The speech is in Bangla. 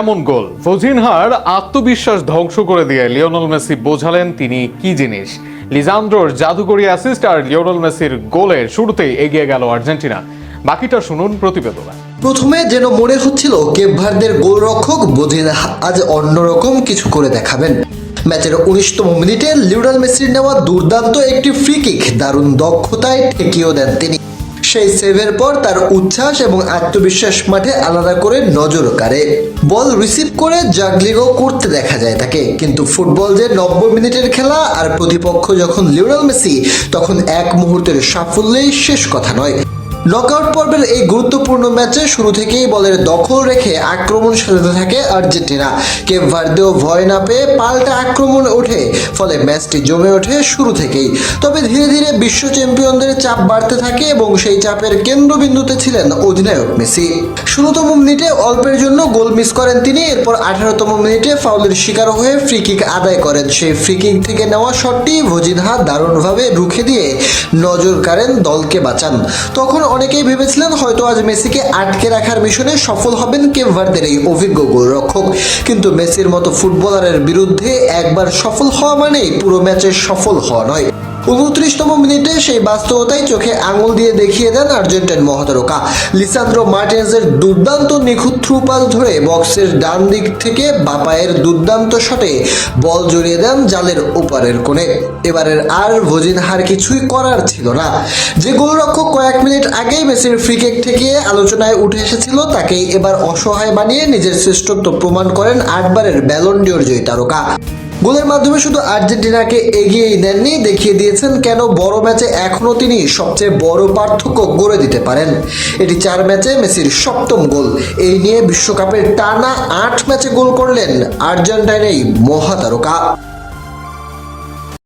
এমন গোল ফজিনহার আত্মবিশ্বাস ধ্বংস করে দিয়ে লিওনেল মেসি বোঝালেন তিনি কি জিনিস। লিজান্দ্রোর জাদুকরী অ্যাসিস্ট আর লিওনেল মেসির গোলের শুরুতেই এগিয়ে গেল আর্জেন্টিনা। বাকিটা শুনুন প্রতিবেদনে। প্রথমে যেন মনে হচ্ছিল কেপ ভার্দের গোলরক্ষক বোঝিনহা আজ অন্যরকম কিছু করে দেখাবেন। ম্যাচের 19তম মিনিটে লিওনেল মেসির নেওয়া দুর্দান্ত একটি ফ্রি কিক দারুণ দক্ষতায় ঠেকিয়েও দেন তিনি। সেই সেভের পর তার উচ্ছ্বাস এবং আত্মবিশ্বাস মাঠে আলাদা করে নজর কাড়ে। বল রিসিভ করে জাগলিংও করতে দেখা যায় তাকে, কিন্তু ফুটবল যে 90 মিনিটের খেলা, আর প্রতিপক্ষ যখন লিওনেল মেসি, তখন এক মুহূর্তের সাফল্যেই শেষ কথা নয়। নকআউট পর্বের এই গুরুত্বপূর্ণ ম্যাচে শুরু থেকেই বলের দখল রেখে আক্রমণ সাজাতে থাকে আর্জেন্টিনা। কেপ ভার্দেও ভয় না পেয়ে পাল্টা আক্রমণে ওঠে, ফলে ম্যাচটি জমে ওঠে শুরু থেকেই। তবে ধীরে ধীরে বিশ্ব চ্যাম্পিয়নদের চাপ বাড়তে থাকে এবং সেই চাপের কেন্দ্রবিন্দুতে ছিলেন অধিনায়ক মেসি। 16তম মিনিটে অল্পের জন্য গোল মিস করেন তিনি। এরপর 18তম মিনিটে ফাউলের শিকার হয়ে ফ্রি কিক আদায় করেন। সেই ফ্রি কিক থেকে নেওয়া শটটি ভজিনহা দারুণভাবে রুখে দিয়ে নজর কাড়েন, দলকে বাঁচান। তখন অনেকেই ভেবেছিলেন হয়তো আজ মেসিকে আটকে রাখার মিশনে সফল হবেন কেপ ভার্দের এই অভিজ্ঞ গোলরক্ষক, কিন্তু মেসির মতো ফুটবলারের বিরুদ্ধে একবার সফল হওয়া মানেই পুরো ম্যাচে সফল হওয়া নয়। 29তম মিনিটে সেই বাস্তবতাই চোখে আঙুল দিয়ে দেখিয়ে দেন আর্জেন্টাইন মহাতারকা। লিসান্দ্রো মার্টিনেজের দুর্দান্ত নিখুঁত থ্রু পাস ধরে বক্সের ডান দিক থেকে বাপায়ের দুর্দান্ত শটে বল জড়িয়ে দেন জালের ওপারের কোণে। এবারের আর ভজিনহার কিছুই করার ছিল না। যে গোলরক্ষক কয়েক মিনিট আগেই মেসির ফ্রি কিক থেকে আলোচনায় উঠে এসেছিল, তাকেই এবার অসহায় বানিয়ে নিজের শ্রেষ্ঠত্ব প্রমাণ করেন 8বারের ব্যালন ডিওর জয়ী তারকা। গোলের মাধ্যমে শুধু আর্জেন্টিনাকে এগিয়েই নেননি, দেখিয়ে দিয়েছেন কেন বড় ম্যাচে এখনও তিনি সবচেয়ে বড় পার্থক্য গড়ে দিতে পারেন। এটি 4 ম্যাচে মেসির 7ম গোল। এই নিয়ে বিশ্বকাপের টানা 8 ম্যাচে গোল করলেন আর্জেন্টাইন এই মহাতারকা।